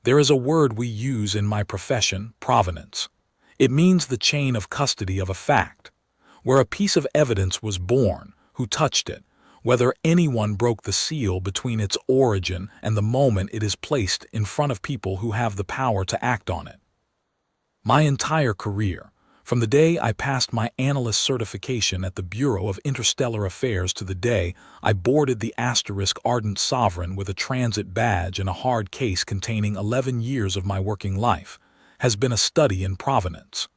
There is a word we use in my profession, provenance. It means the chain of custody of a fact. Where a piece of evidence was born, who touched it, whether anyone broke the seal between its origin and the moment it is placed in front of people who have the power to act on it. My entire career, from the day I passed my analyst certification at the Bureau of Interstellar Affairs to the day I boarded the Ardent Sovereign with a transit badge and a hard case containing 11 years of my working life, has been a study in provenance.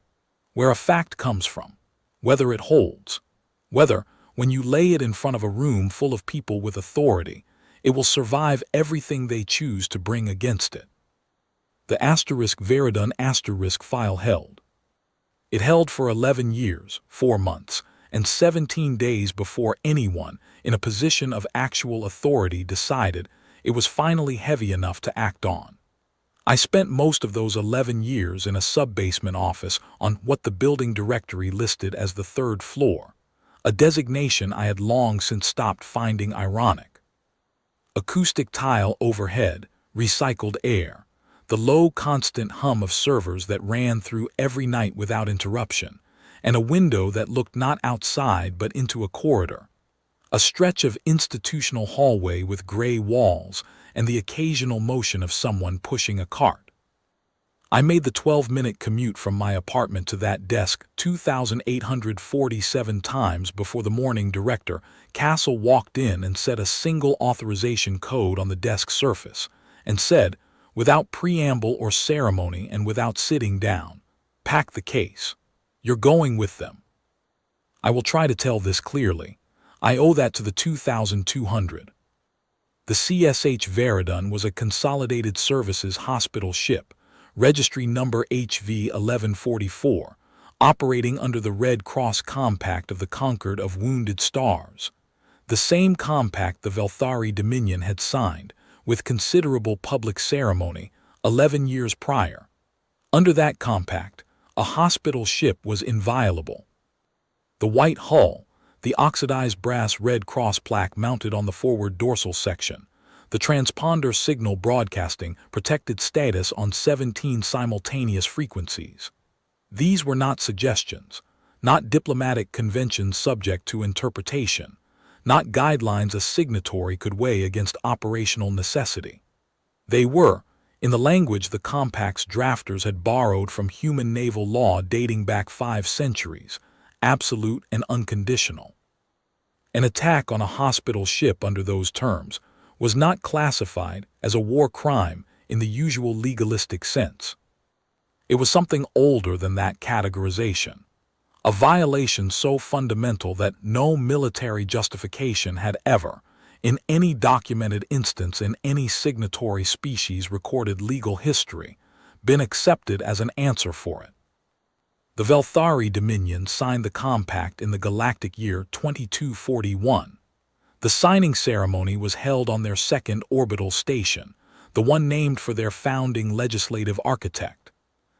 Where a fact comes from, whether it holds, whether, when you lay it in front of a room full of people with authority, it will survive everything they choose to bring against it. The Veradun file held. It held for 11 years, 4 months, and 17 days before anyone in a position of actual authority decided it was finally heavy enough to act on. I spent most of those 11 years in a sub-basement office on what the building directory listed as the 3rd floor, a designation I had long since stopped finding ironic. Acoustic tile overhead, recycled air, the low constant hum of servers that ran through every night without interruption, and a window that looked not outside but into a corridor. A stretch of institutional hallway with gray walls and the occasional motion of someone pushing a cart. I made the 12-minute commute from my apartment to that desk 2,847 times before the morning director, Castle, walked in and said a single authorization code on the desk surface, and said, without preamble or ceremony and without sitting down, "Pack the case. You're going with them." I will try to tell this clearly. I owe that to the 2,200. The CSH Veradun was a Consolidated Services hospital ship, registry number HV 1144, operating under the Red Cross Compact of the Concord of Wounded Stars. The same compact the Veradun Dominion had signed, with considerable public ceremony, 11 years prior. Under that compact, a hospital ship was inviolable. The white hull, the oxidized brass Red Cross plaque mounted on the forward dorsal section, the transponder signal broadcasting protected status on 17 simultaneous frequencies. These were not suggestions, not diplomatic conventions subject to interpretation, not guidelines a signatory could weigh against operational necessity. They were, in the language the compact's drafters had borrowed from human naval law dating back 5 centuries, absolute and unconditional. An attack on a hospital ship under those terms was not classified as a war crime in the usual legalistic sense. It was something older than that categorization, a violation so fundamental that no military justification had ever, in any documented instance in any signatory species recorded legal history, been accepted as an answer for it. The Veradun Dominion signed the compact in the galactic year 2241. The signing ceremony was held on their 2nd orbital station, the one named for their founding legislative architect.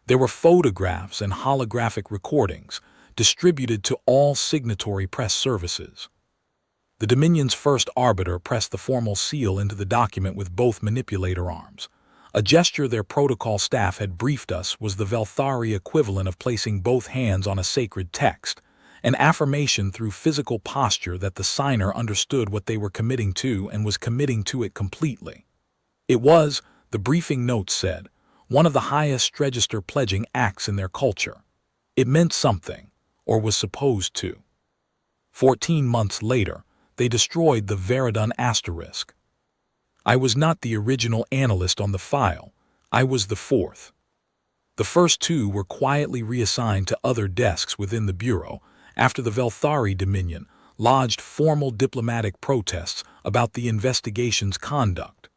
There were photographs and holographic recordings distributed to all signatory press services. The Dominion's first arbiter pressed the formal seal into the document with both manipulator arms. A gesture their protocol staff had briefed us was the Veradun equivalent of placing both hands on a sacred text, an affirmation through physical posture that the signer understood what they were committing to and was committing to it completely. It was, the briefing notes said, one of the highest register pledging acts in their culture. It meant something, or was supposed to. 14 months later, they destroyed the Veradun asterisk. I was not the original analyst on the file, I was the 4th. The first 2 were quietly reassigned to other desks within the Bureau after the Veradun Dominion lodged formal diplomatic protests about the investigation's conduct.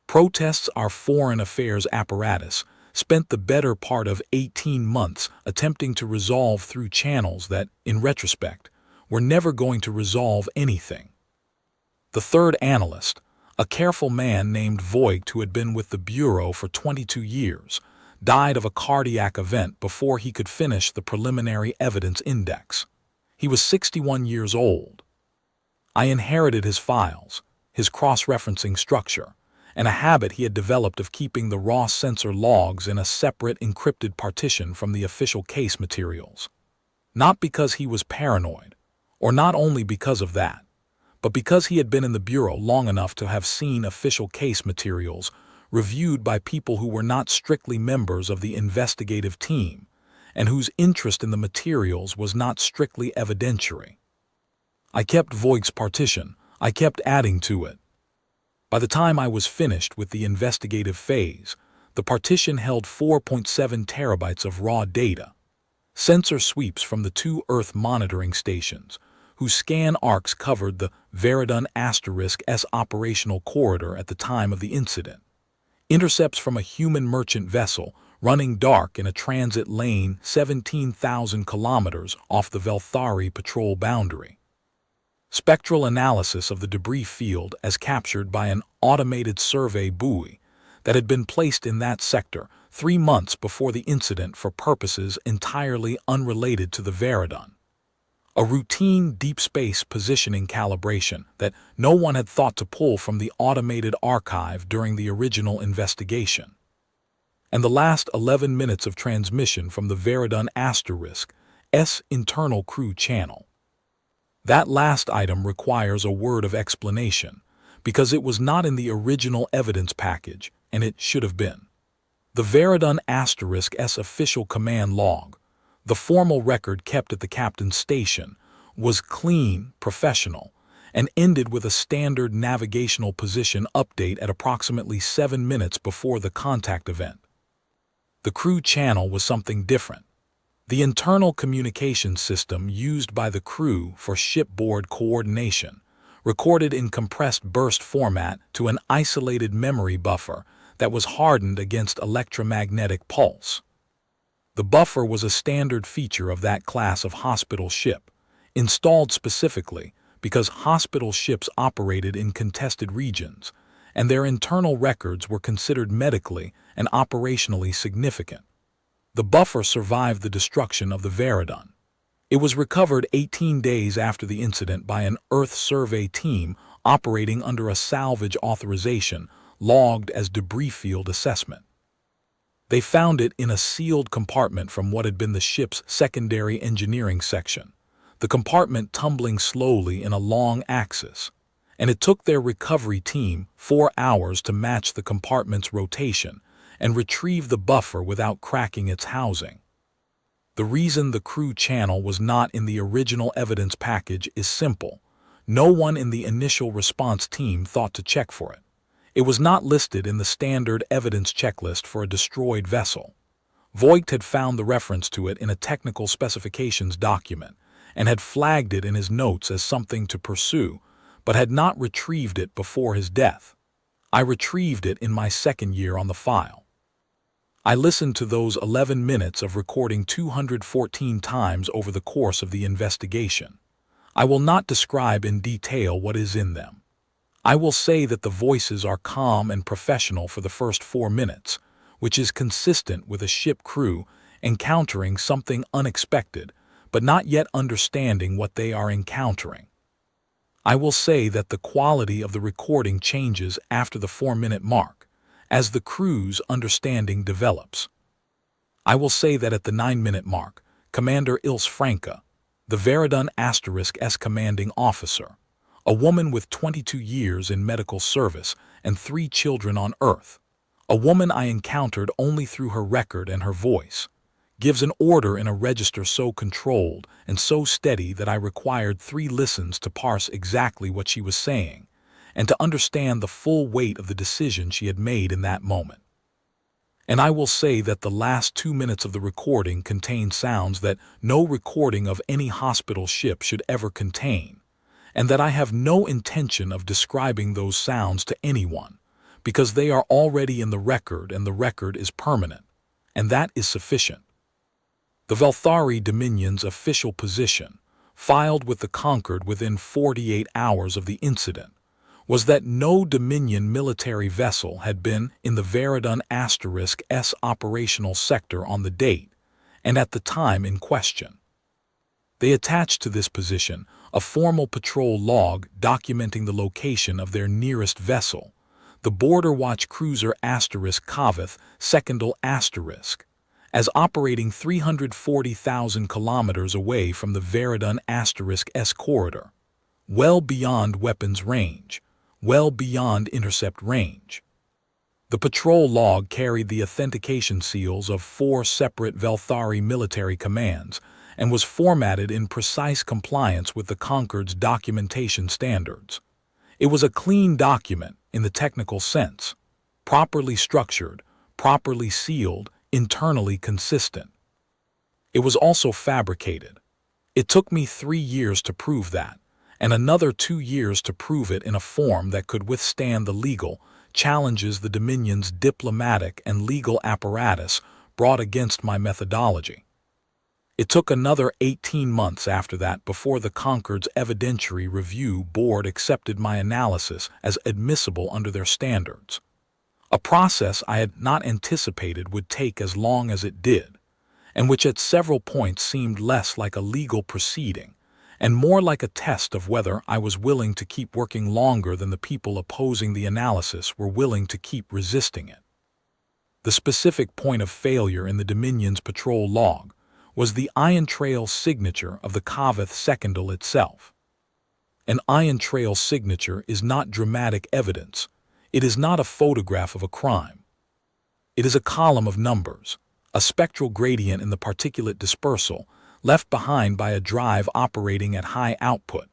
Protests our foreign affairs apparatus spent the better part of 18 months attempting to resolve through channels that, in retrospect, were never going to resolve anything. The 3rd analyst, a careful man named Voigt who had been with the Bureau for 22 years, died of a cardiac event before he could finish the preliminary evidence index. He was 61 years old. I inherited his files, his cross-referencing structure, and a habit he had developed of keeping the raw sensor logs in a separate encrypted partition from the official case materials. Not because he was paranoid, or not only because of that, but because he had been in the Bureau long enough to have seen official case materials reviewed by people who were not strictly members of the investigative team, and whose interest in the materials was not strictly evidentiary. I kept Voigt's partition. I kept adding to it. By the time I was finished with the investigative phase, the partition held 4.7 terabytes of raw data, sensor sweeps from the 2 Earth monitoring stations, whose scan arcs covered the Veradun *S operational corridor at the time of the incident, intercepts from a human merchant vessel running dark in a transit lane 17,000 kilometers off the Velthari patrol boundary, spectral analysis of the debris field as captured by an automated survey buoy that had been placed in that sector 3 months before the incident for purposes entirely unrelated to the Veradun, a routine deep space positioning calibration that no one had thought to pull from the automated archive during the original investigation, and the last 11 minutes of transmission from the Veradun *S internal crew channel. That last item requires a word of explanation, because it was not in the original evidence package, and it should have been. The Veradun *S official command log, the formal record kept at the captain's station, was clean, professional, and ended with a standard navigational position update at approximately 7 minutes before the contact event. The crew channel was something different. The internal communication system used by the crew for shipboard coordination, recorded in compressed burst format to an isolated memory buffer that was hardened against electromagnetic pulse. The buffer was a standard feature of that class of hospital ship, installed specifically because hospital ships operated in contested regions, and their internal records were considered medically and operationally significant. The buffer survived the destruction of the Veradun. It was recovered 18 days after the incident by an Earth survey team operating under a salvage authorization logged as debris field assessment. They found it in a sealed compartment from what had been the ship's secondary engineering section, the compartment tumbling slowly in a long axis, and it took their recovery team 4 hours to match the compartment's rotation and retrieve the buffer without cracking its housing. The reason the crew channel was not in the original evidence package is simple. No one in the initial response team thought to check for it. It was not listed in the standard evidence checklist for a destroyed vessel. Voigt had found the reference to it in a technical specifications document and had flagged it in his notes as something to pursue, but had not retrieved it before his death. I retrieved it in my second year on the file. I listened to those 11 minutes of recording 214 times over the course of the investigation. I will not describe in detail what is in them. I will say that the voices are calm and professional for the first 4 minutes, which is consistent with a ship crew encountering something unexpected, but not yet understanding what they are encountering. I will say that the quality of the recording changes after the 4-minute mark, as the crew's understanding develops. I will say that at the 9-minute mark, Commander Ilse Franca, the Veradun *S commanding officer, a woman with 22 years in medical service and 3 children on Earth, a woman I encountered only through her record and her voice, gives an order in a register so controlled and so steady that I required 3 listens to parse exactly what she was saying and to understand the full weight of the decision she had made in that moment. And I will say that the last 2 minutes of the recording contain sounds that no recording of any hospital ship should ever contain, and that I have no intention of describing those sounds to anyone, because they are already in the record and the record is permanent, and that is sufficient. The Velthari Dominion's official position, filed with the Concord within 48 hours of the incident, was that no Dominion military vessel had been in the Veradun *S operational sector on the date and at the time in question. They attached to this position a formal patrol log documenting the location of their nearest vessel, the border watch cruiser Kavath Sekindal *, as operating 340,000 kilometers away from the Veradun *S corridor, well beyond weapons range, well beyond intercept range. The patrol log carried the authentication seals of 4 separate Velthari military commands and was formatted in precise compliance with the Concord's documentation standards. It was a clean document in the technical sense, properly structured, properly sealed, internally consistent. It was also fabricated. It took me 3 years to prove that, and another 2 years to prove it in a form that could withstand the legal challenges the Dominion's diplomatic and legal apparatus brought against my methodology. It took another 18 months after that before the Concord's Evidentiary Review Board accepted my analysis as admissible under their standards. A process I had not anticipated would take as long as it did, and which at several points seemed less like a legal proceeding and more like a test of whether I was willing to keep working longer than the people opposing the analysis were willing to keep resisting it. The specific point of failure in the Dominion's patrol log was the ion trail signature of the Kavath Sekindal itself. An ion trail signature is not dramatic evidence. It is not a photograph of a crime. It is a column of numbers, a spectral gradient in the particulate dispersal left behind by a drive operating at high output,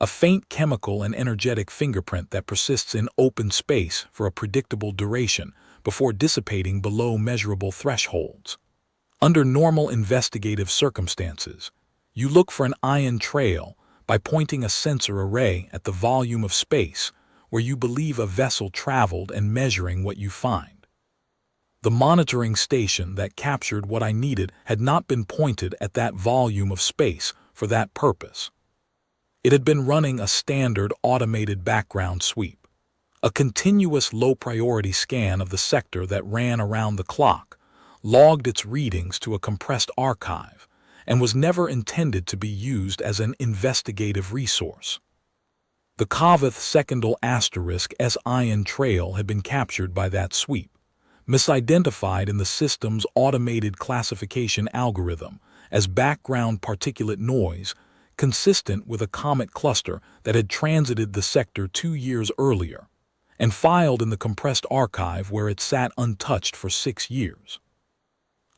a faint chemical and energetic fingerprint that persists in open space for a predictable duration before dissipating below measurable thresholds. Under normal investigative circumstances, you look for an ion trail by pointing a sensor array at the volume of space where you believe a vessel traveled and measuring what you find. The monitoring station that captured what I needed had not been pointed at that volume of space for that purpose. It had been running a standard automated background sweep, a continuous low-priority scan of the sector that ran around the clock, logged its readings to a compressed archive, and was never intended to be used as an investigative resource. The Kavath Sekindal *S ion trail had been captured by that sweep, misidentified in the system's automated classification algorithm as background particulate noise, consistent with a comet cluster that had transited the sector 2 years earlier, and filed in the compressed archive where it sat untouched for 6 years.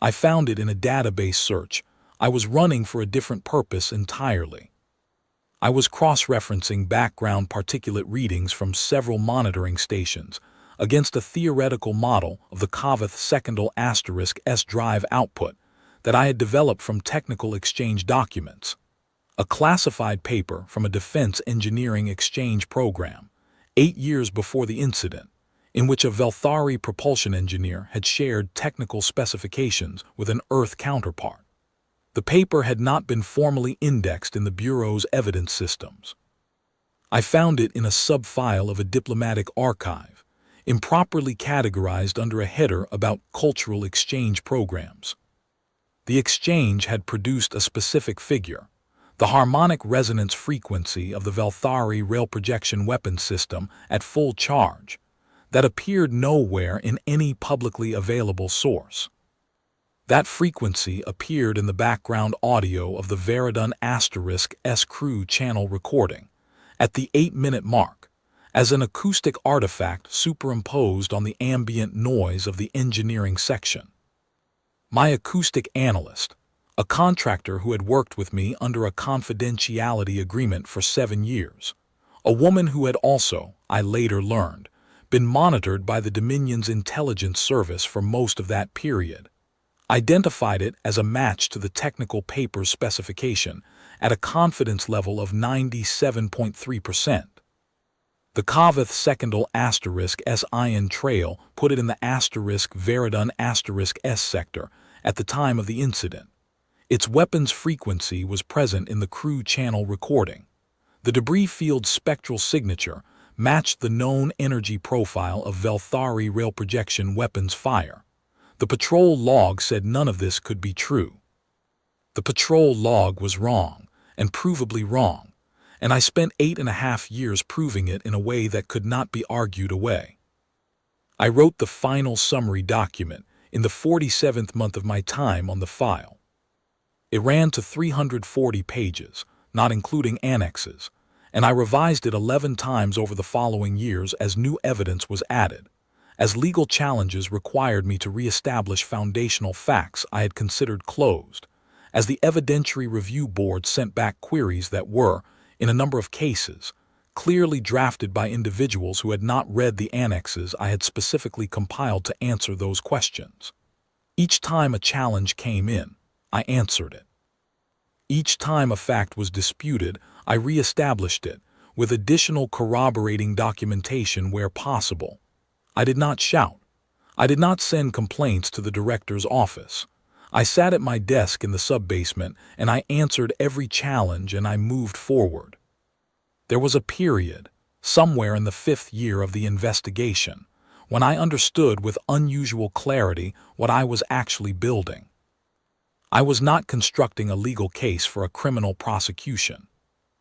I found it in a database search I was running for a different purpose entirely. I was cross-referencing background particulate readings from several monitoring stations against a theoretical model of the Kavath Sekindal *S drive output that I had developed from technical exchange documents, a classified paper from a defense engineering exchange program, 8 years before the incident, in which a Velthari propulsion engineer had shared technical specifications with an Earth counterpart. The paper had not been formally indexed in the Bureau's evidence systems. I found it in a sub-file of a diplomatic archive, improperly categorized under a header about cultural exchange programs. The exchange had produced a specific figure, the harmonic resonance frequency of the Velthari rail projection weapon system at full charge, that appeared nowhere in any publicly available source. That frequency appeared in the background audio of the Veradun *S crew channel recording, at the 8-minute mark, as an acoustic artifact superimposed on the ambient noise of the engineering section. My acoustic analyst, a contractor who had worked with me under a confidentiality agreement for 7 years, a woman who had also, I later learned, been monitored by the Dominion's intelligence service for most of that period, identified it as a match to the technical paper's specification at a confidence level of 97.3%. The Kavath Sekindal *S ion trail put it in the Veradun *S sector at the time of the incident. Its weapons frequency was present in the crew channel recording. The debris field spectral signature matched the known energy profile of Velthari rail projection weapons fire. The patrol log said none of this could be true. The patrol log was wrong, and provably wrong, and I spent 8.5 years proving it in a way that could not be argued away. I wrote the final summary document in the 47th month of my time on the file. It ran to 340 pages, not including annexes, and I revised it 11 times over the following years as new evidence was added, as legal challenges required me to reestablish foundational facts I had considered closed, as the evidentiary review board sent back queries that were, in a number of cases, clearly drafted by individuals who had not read the annexes I had specifically compiled to answer those questions. Each time a challenge came in, I answered it. Each time a fact was disputed, I reestablished it, with additional corroborating documentation where possible. I did not shout. I did not send complaints to the director's office. I sat at my desk in the sub-basement and I answered every challenge and I moved forward. There was a period, somewhere in the 5th year of the investigation, when I understood with unusual clarity what I was actually building. I was not constructing a legal case for a criminal prosecution.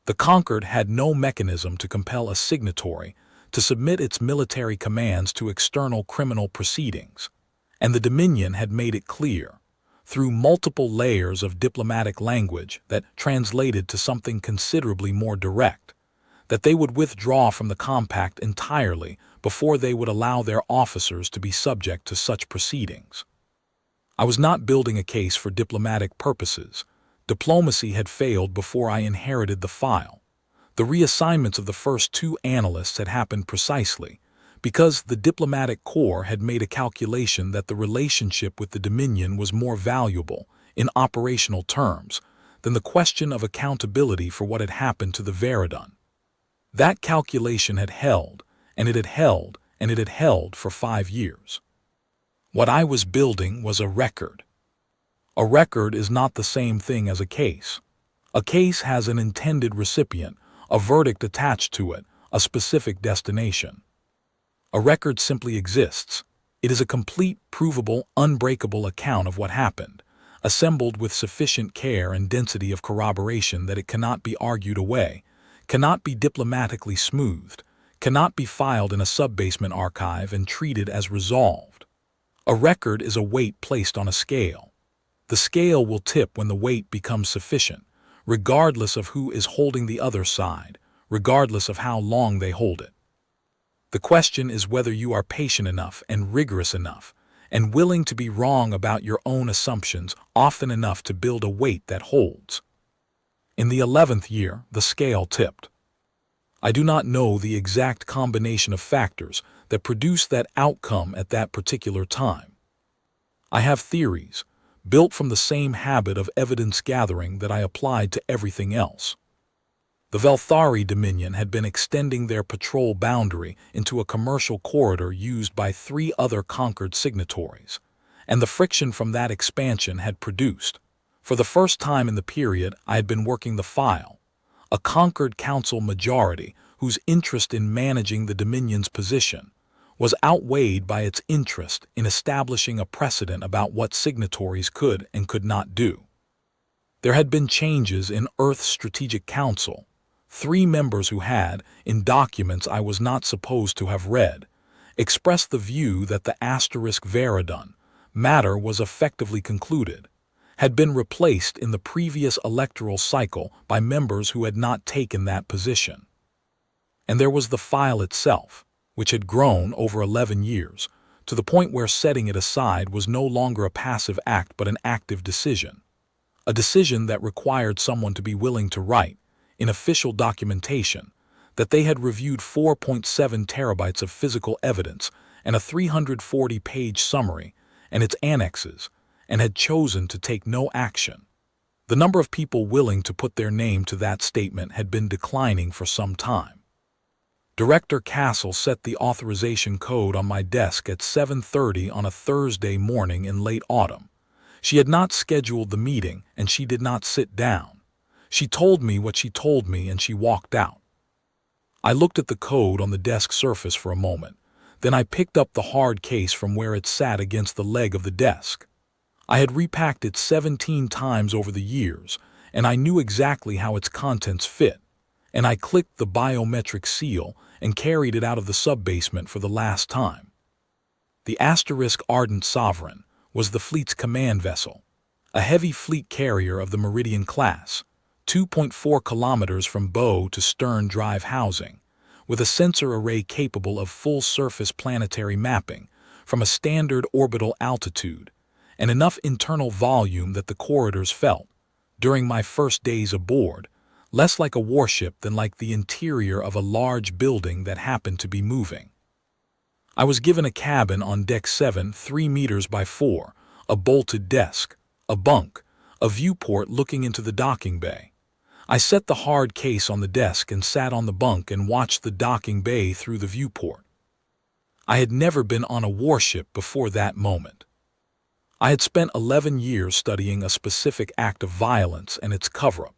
The Concord had no mechanism to compel a signatory to submit its military commands to external criminal proceedings, and the Dominion had made it clear, through multiple layers of diplomatic language that translated to something considerably more direct, that they would withdraw from the compact entirely before they would allow their officers to be subject to such proceedings. I was not building a case for diplomatic purposes. Diplomacy had failed before I inherited the file. The reassignments of the first 2 analysts had happened precisely because the diplomatic corps had made a calculation that the relationship with the Dominion was more valuable, in operational terms, than the question of accountability for what had happened to the Veradun. That calculation had held, and it had held, and it had held for 5 years. What I was building was a record. A record is not the same thing as a case. A case has an intended recipient, a verdict attached to it, a specific destination. A record simply exists. It is a complete, provable, unbreakable account of what happened, assembled with sufficient care and density of corroboration that it cannot be argued away, cannot be diplomatically smoothed, cannot be filed in a sub-basement archive and treated as resolved. A record is a weight placed on a scale. The scale will tip when the weight becomes sufficient, regardless of who is holding the other side, regardless of how long they hold it. The question is whether you are patient enough and rigorous enough, and willing to be wrong about your own assumptions often enough to build a weight that holds. In the 11th year, the scale tipped. I do not know the exact combination of factors that produced that outcome at that particular time. I have theories, built from the same habit of evidence gathering that I applied to everything else. The Velthari Dominion had been extending their patrol boundary into a commercial corridor used by 3 other conquered signatories, and the friction from that expansion had produced, for the first time in the period I had been working the file, a conquered council majority whose interest in managing the Dominion's position was outweighed by its interest in establishing a precedent about what signatories could and could not do. There had been changes in Earth's Strategic Council. 3 members who had, in documents I was not supposed to have read, expressed the view that the *Veradun matter was effectively concluded, had been replaced in the previous electoral cycle by members who had not taken that position. And there was the file itself, which had grown over 11 years, to the point where setting it aside was no longer a passive act but an active decision. A decision that required someone to be willing to write, in official documentation, that they had reviewed 4.7 terabytes of physical evidence and a 340-page summary and its annexes, and had chosen to take no action. The number of people willing to put their name to that statement had been declining for some time. Director Castle set the authorization code on my desk at 7:30 on a Thursday morning in late autumn. She had not scheduled the meeting, and she did not sit down. She told me what she told me, and she walked out. I looked at the code on the desk surface for a moment. Then I picked up the hard case from where it sat against the leg of the desk. I had repacked it 17 times over the years, and I knew exactly how its contents fit, and I clicked the biometric seal and carried it out of the sub-basement for the last time. The Ardent Sovereign was the fleet's command vessel, a heavy fleet carrier of the Meridian class, 2.4 kilometers from bow to stern drive housing, with a sensor array capable of full-surface planetary mapping from a standard orbital altitude, and enough internal volume that the corridors felt, during my first days aboard, less like a warship than like the interior of a large building that happened to be moving. I was given a cabin on deck 7, 3 meters by 4, a bolted desk, a bunk, a viewport looking into the docking bay. I set the hard case on the desk and sat on the bunk and watched the docking bay through the viewport. I had never been on a warship before that moment. I had spent 11 years studying a specific act of violence and its cover-up,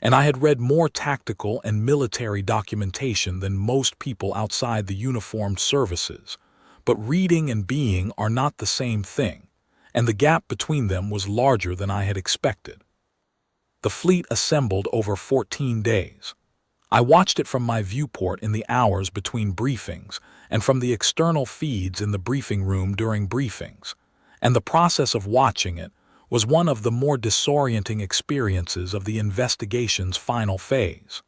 and I had read more tactical and military documentation than most people outside the uniformed services, but reading and being are not the same thing, and the gap between them was larger than I had expected. The fleet assembled over 14 days. I watched it from my viewport in the hours between briefings and from the external feeds in the briefing room during briefings, and the process of watching it was one of the more disorienting experiences of the investigation's final phase.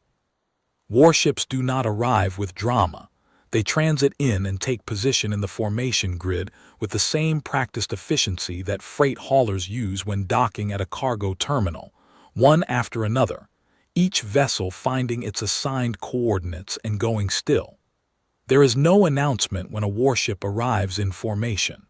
Warships do not arrive with drama. They transit in and take position in the formation grid with the same practiced efficiency that freight haulers use when docking at a cargo terminal, one after another, each vessel finding its assigned coordinates and going still. There is no announcement when a warship arrives in formation.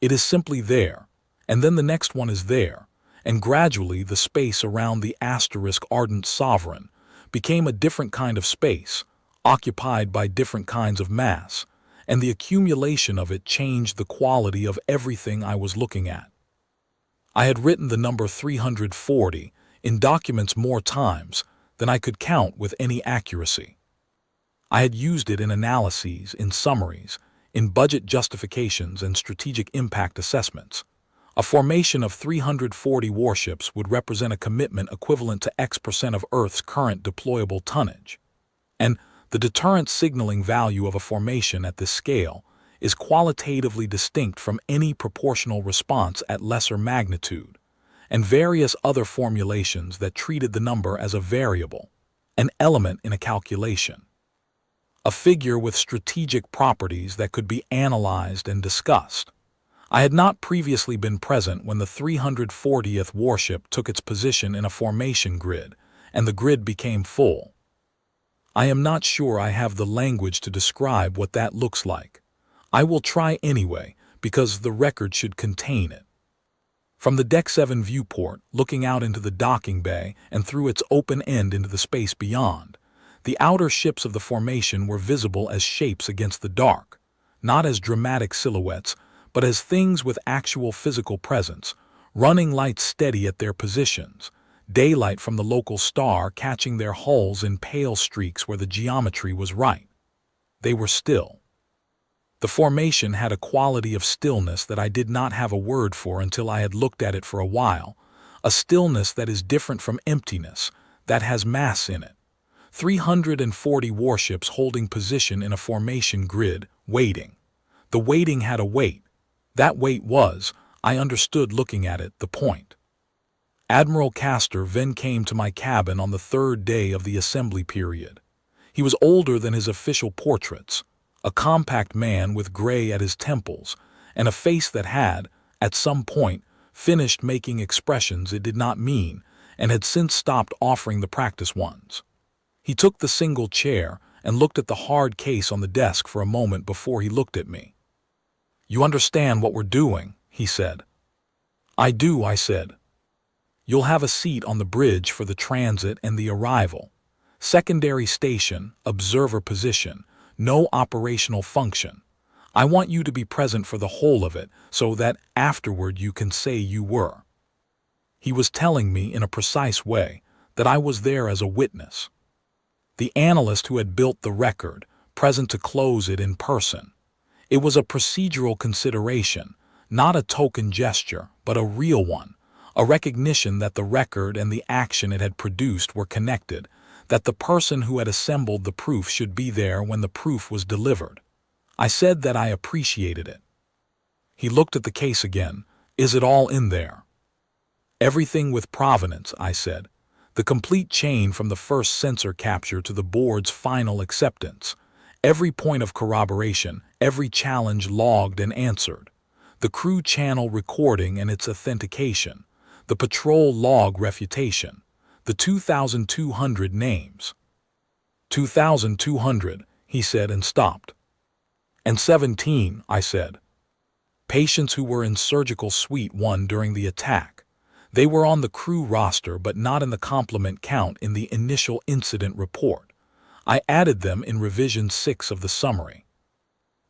It is simply there, and then the next one is there, and gradually the space around the Ardent Sovereign became a different kind of space, occupied by different kinds of mass, and the accumulation of it changed the quality of everything I was looking at. I had written the number 340 in documents more times than I could count with any accuracy. I had used it in analyses, in summaries, in budget justifications and strategic impact assessments. A formation of 340 warships would represent a commitment equivalent to X% of Earth's current deployable tonnage. And the deterrent signaling value of a formation at this scale is qualitatively distinct from any proportional response at lesser magnitude, and various other formulations that treated the number as a variable, an element in a calculation, a figure with strategic properties that could be analyzed and discussed. I had not previously been present when the 340th warship took its position in a formation grid, and the grid became full. I am not sure I have the language to describe what that looks like. I will try anyway, because the record should contain it. From the Deck 7 viewport, looking out into the docking bay and through its open end into the space beyond, the outer ships of the formation were visible as shapes against the dark, not as dramatic silhouettes, but as things with actual physical presence, running lights steady at their positions, daylight from the local star catching their hulls in pale streaks where the geometry was right. They were still. The formation had a quality of stillness that I did not have a word for until I had looked at it for a while, a stillness that is different from emptiness, that has mass in it. 340 warships holding position in a formation grid, waiting. The waiting had a weight. That weight was, I understood looking at it, the point. Admiral Castor then came to my cabin on the third day of the assembly period. He was older than his official portraits, a compact man with gray at his temples, and a face that had, at some point, finished making expressions it did not mean, and had since stopped offering the practice ones. He took the single chair and looked at the hard case on the desk for a moment before he looked at me. "You understand what we're doing," he said. "I do," I said. "You'll have a seat on the bridge for the transit and the arrival. Secondary station, observer position, no operational function. I want you to be present for the whole of it so that afterward you can say you were." He was telling me in a precise way that I was there as a witness. The analyst who had built the record, present to close it in person. It was a procedural consideration, not a token gesture, but a real one, a recognition that the record and the action it had produced were connected, that the person who had assembled the proof should be there when the proof was delivered. I said that I appreciated it. He looked at the case again. Is it all in there? Everything with provenance, I said. The complete chain from the first sensor capture to the board's final acceptance. Every point of corroboration, every challenge logged and answered. The crew channel recording and its authentication. The patrol log refutation. The 2,200 names. 2,200, he said and stopped. And 17, I said. Patients who were in Surgical Suite 1 during the attack. They were on the crew roster but not in the complement count in the initial incident report. I added them in revision 6 of the summary.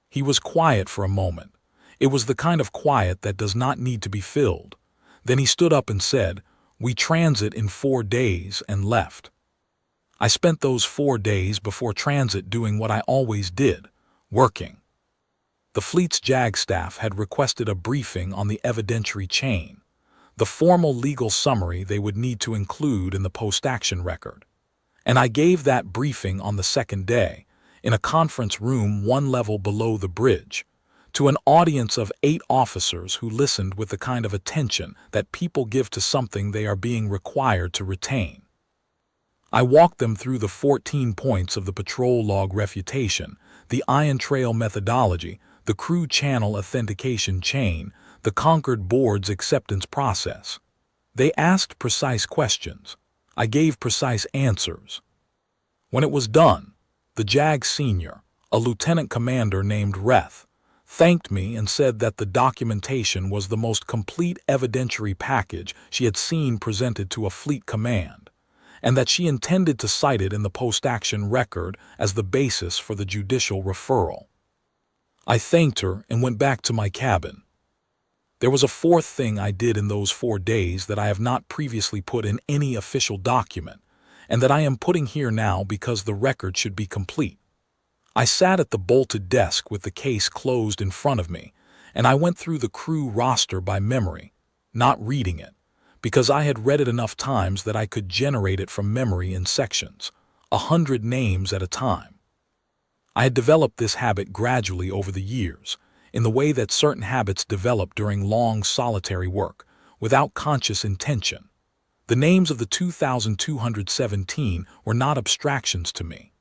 He was quiet for a moment. It was the kind of quiet that does not need to be filled. Then he stood up and said, "We transit in 4 days," and left. I spent those 4 days before transit doing what I always did, working. The fleet's JAG staff had requested a briefing on the evidentiary chain, the formal legal summary they would need to include in the post-action record. And I gave that briefing on the second day, in a conference room 1 level below the bridge, to an audience of 8 officers who listened with the kind of attention that people give to something they are being required to retain. I walked them through the 14 points of the patrol log refutation, the ion trail methodology, the crew channel authentication chain, the conquered board's acceptance process. They asked precise questions. I gave precise answers. When it was done, the JAG senior, a lieutenant commander named Reth, thanked me and said that the documentation was the most complete evidentiary package she had seen presented to a fleet command, and that she intended to cite it in the post-action record as the basis for the judicial referral. I thanked her and went back to my cabin. There was a 4th thing I did in those 4 days that I have not previously put in any official document, and that I am putting here now because the record should be complete. I sat at the bolted desk with the case closed in front of me, and I went through the crew roster by memory, not reading it, because I had read it enough times that I could generate it from memory in sections, 100 names at a time. I had developed this habit gradually over the years, in the way that certain habits develop during long solitary work, without conscious intention. The names of the 2,217 were not abstractions to me.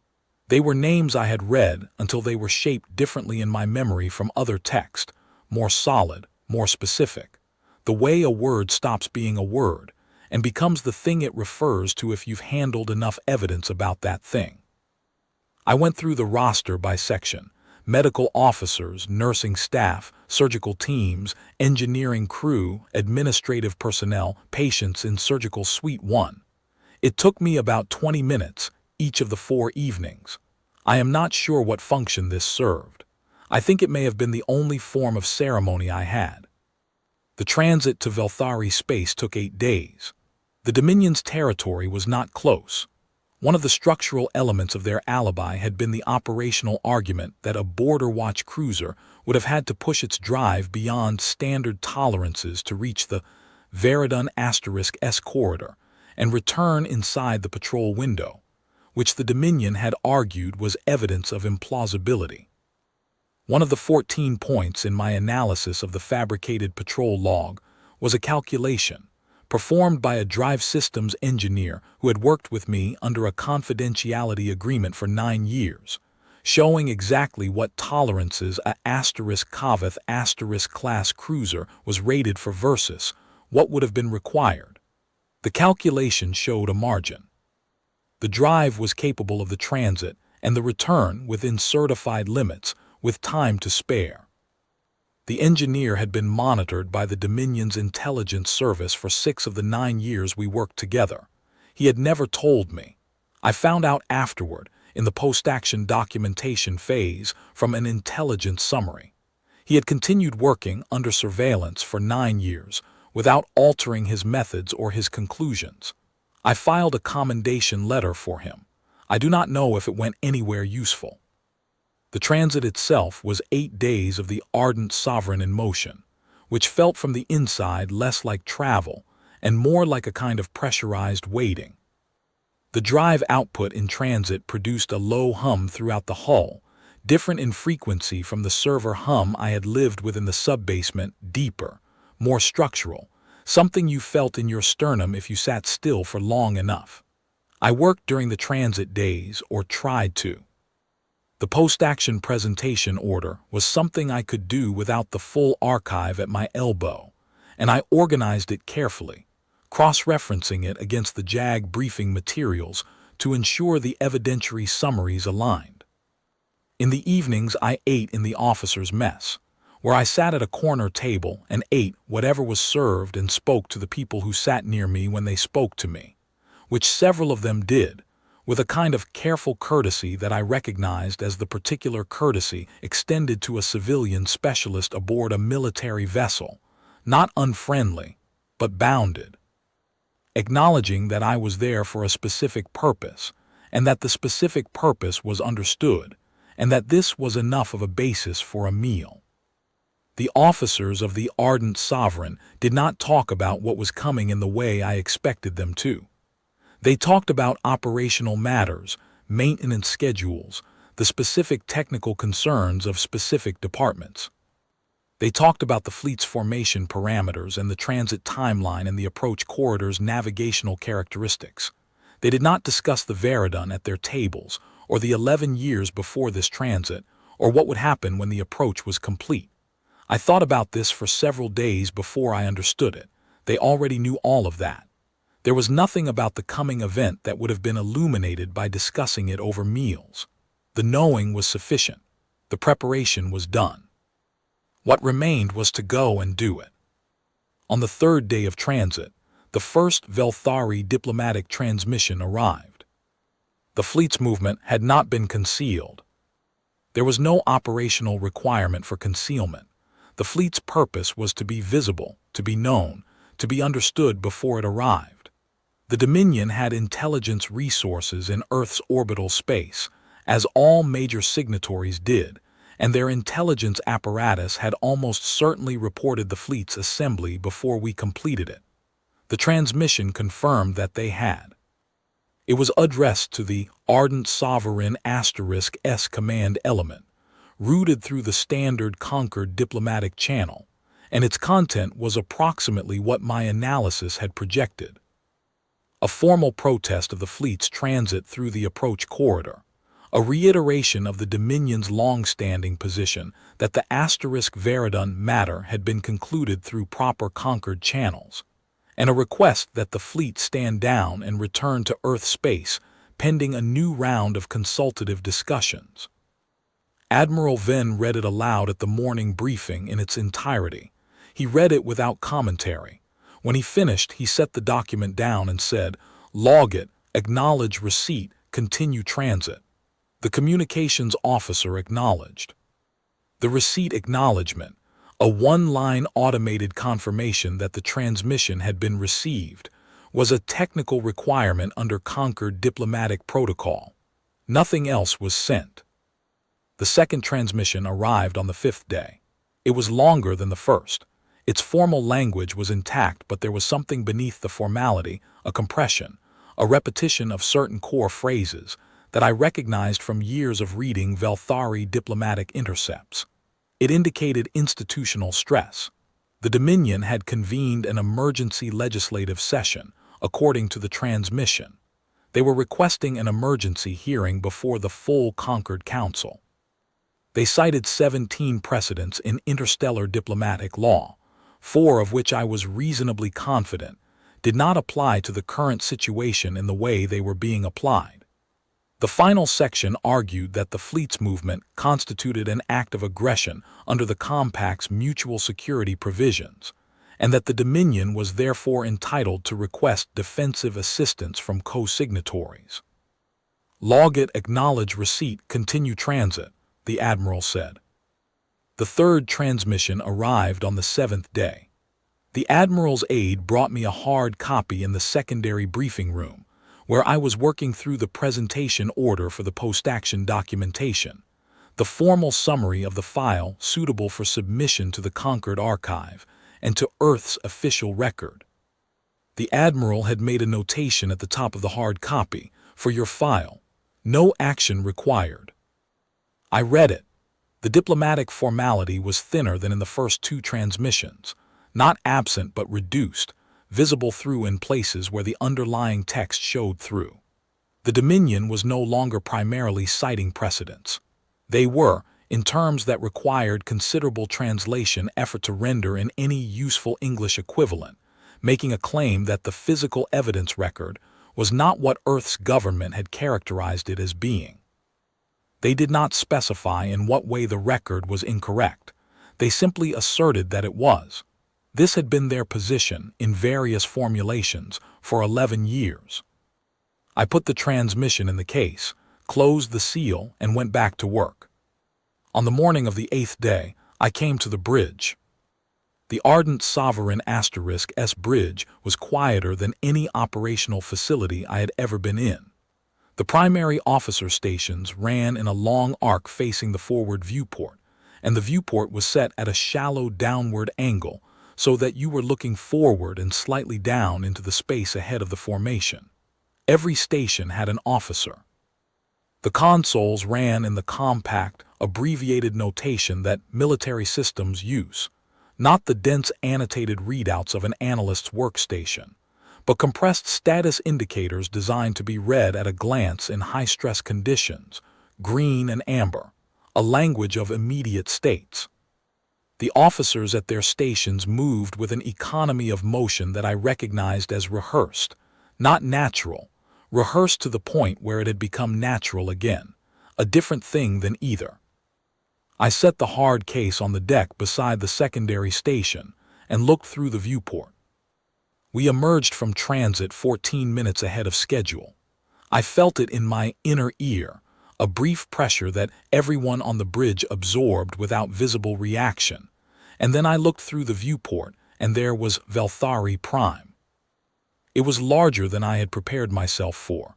They were names I had read until they were shaped differently in my memory from other text, more solid, more specific. The way a word stops being a word and becomes the thing it refers to if you've handled enough evidence about that thing. I went through the roster by section: medical officers, nursing staff, surgical teams, engineering crew, administrative personnel, patients in Surgical Suite 1. It took me about 20 minutes, each of the 4 evenings. I am not sure what function this served. I think it may have been the only form of ceremony I had. The transit to Velthari space took 8 days. The Dominion's territory was not close. One of the structural elements of their alibi had been the operational argument that a border watch cruiser would have had to push its drive beyond standard tolerances to reach the Veradun *S corridor and return inside the patrol window, which the Dominion had argued was evidence of implausibility. One of the 14 points in my analysis of the fabricated patrol log was a calculation performed by a drive systems engineer who had worked with me under a confidentiality agreement for 9 years, showing exactly what tolerances a *Kaveth* class cruiser was rated for versus what would have been required. The calculation showed a margin. The drive was capable of the transit and the return within certified limits with time to spare. The engineer had been monitored by the Dominion's intelligence service for 6 of the 9 years we worked together. He had never told me. I found out afterward, in the post-action documentation phase, from an intelligence summary. He had continued working under surveillance for 9 years without altering his methods or his conclusions. I filed a commendation letter for him. I do not know if it went anywhere useful. The transit itself was 8 days of the ardent sovereign in motion, which felt from the inside less like travel and more like a kind of pressurized waiting. The drive output in transit produced a low hum throughout the hull, different in frequency from the server hum I had lived within the sub-basement, deeper, more structural, something you felt in your sternum if you sat still for long enough. I worked during the transit days, or tried to. The post-action presentation order was something I could do without the full archive at my elbow, and I organized it carefully, cross-referencing it against the JAG briefing materials to ensure the evidentiary summaries aligned. In the evenings, I ate in the officers' mess, where I sat at a corner table and ate whatever was served and spoke to the people who sat near me when they spoke to me, which several of them did, with a kind of careful courtesy that I recognized as the particular courtesy extended to a civilian specialist aboard a military vessel, not unfriendly, but bounded. Acknowledging that I was there for a specific purpose, and that the specific purpose was understood, and that this was enough of a basis for a meal. The officers of the Ardent Sovereign did not talk about what was coming in the way I expected them to. They talked about operational matters, maintenance schedules, the specific technical concerns of specific departments. They talked about the fleet's formation parameters and the transit timeline and the approach corridor's navigational characteristics. They did not discuss the Veradun at their tables, or the 11 years before this transit, or what would happen when the approach was complete. I thought about this for several days before I understood it. They already knew all of that. There was nothing about the coming event that would have been illuminated by discussing it over meals. The knowing was sufficient. The preparation was done. What remained was to go and do it. On the third day of transit, the first Velthari diplomatic transmission arrived. The fleet's movement had not been concealed. There was no operational requirement for concealment. The fleet's purpose was to be visible, to be known, to be understood before it arrived. The Dominion had intelligence resources in Earth's orbital space, as all major signatories did, and their intelligence apparatus had almost certainly reported the fleet's assembly before we completed it. The transmission confirmed that they had. It was addressed to the Ardent Sovereign *S command element, routed through the standard Concord diplomatic channel, and its content was approximately what my analysis had projected. A formal protest of the fleet's transit through the approach corridor, a reiteration of the Dominion's long-standing position that the *Veradun matter had been concluded through proper Concord channels, and a request that the fleet stand down and return to Earth space pending a new round of consultative discussions. Admiral Venn read it aloud at the morning briefing in its entirety. He read it without commentary. When he finished, he set the document down and said, "Log it, acknowledge receipt, continue transit." The communications officer acknowledged. The receipt acknowledgement, a one-line automated confirmation that the transmission had been received, was a technical requirement under Concord diplomatic protocol. Nothing else was sent. The second transmission arrived on the 5th day. It was longer than the first. Its formal language was intact, but there was something beneath the formality, a compression, a repetition of certain core phrases that I recognized from years of reading Velthari diplomatic intercepts. It indicated institutional stress. The Dominion had convened an emergency legislative session, according to the transmission. They were requesting an emergency hearing before the full Concord Council. They cited 17 precedents in interstellar diplomatic law, 4 of which I was reasonably confident did not apply to the current situation in the way they were being applied. The final section argued that the fleet's movement constituted an act of aggression under the compact's mutual security provisions, and that the Dominion was therefore entitled to request defensive assistance from co-signatories. "Log it, acknowledge receipt, continue transit," the Admiral said. The third transmission arrived on the 7th day. The Admiral's aide brought me a hard copy in the secondary briefing room, where I was working through the presentation order for the post-action documentation, the formal summary of the file suitable for submission to the Concord archive and to Earth's official record. The Admiral had made a notation at the top of the hard copy, "For your file, no action required." I read it. The diplomatic formality was thinner than in the first two transmissions, not absent but reduced, visible through in places where the underlying text showed through. The Dominion was no longer primarily citing precedents. They were, in terms that required considerable translation effort to render in any useful English equivalent, making a claim that the physical evidence record was not what Earth's government had characterized it as being. They did not specify in what way the record was incorrect. They simply asserted that it was. This had been their position, in various formulations, for 11 years. I put the transmission in the case, closed the seal, and went back to work. On the morning of the 8th day, I came to the bridge. The Ardent Sovereign *S bridge was quieter than any operational facility I had ever been in. The primary officer stations ran in a long arc facing the forward viewport, and the viewport was set at a shallow downward angle so that you were looking forward and slightly down into the space ahead of the formation. Every station had an officer. The consoles ran in the compact, abbreviated notation that military systems use, not the dense annotated readouts of an analyst's workstation, but compressed status indicators designed to be read at a glance in high-stress conditions, green and amber, a language of immediate states. The officers at their stations moved with an economy of motion that I recognized as rehearsed, not natural, rehearsed to the point where it had become natural again, a different thing than either. I set the hard case on the deck beside the secondary station and looked through the viewport. We emerged from transit 14 minutes ahead of schedule. I felt it in my inner ear, a brief pressure that everyone on the bridge absorbed without visible reaction, and then I looked through the viewport, and there was Velthari Prime. It was larger than I had prepared myself for.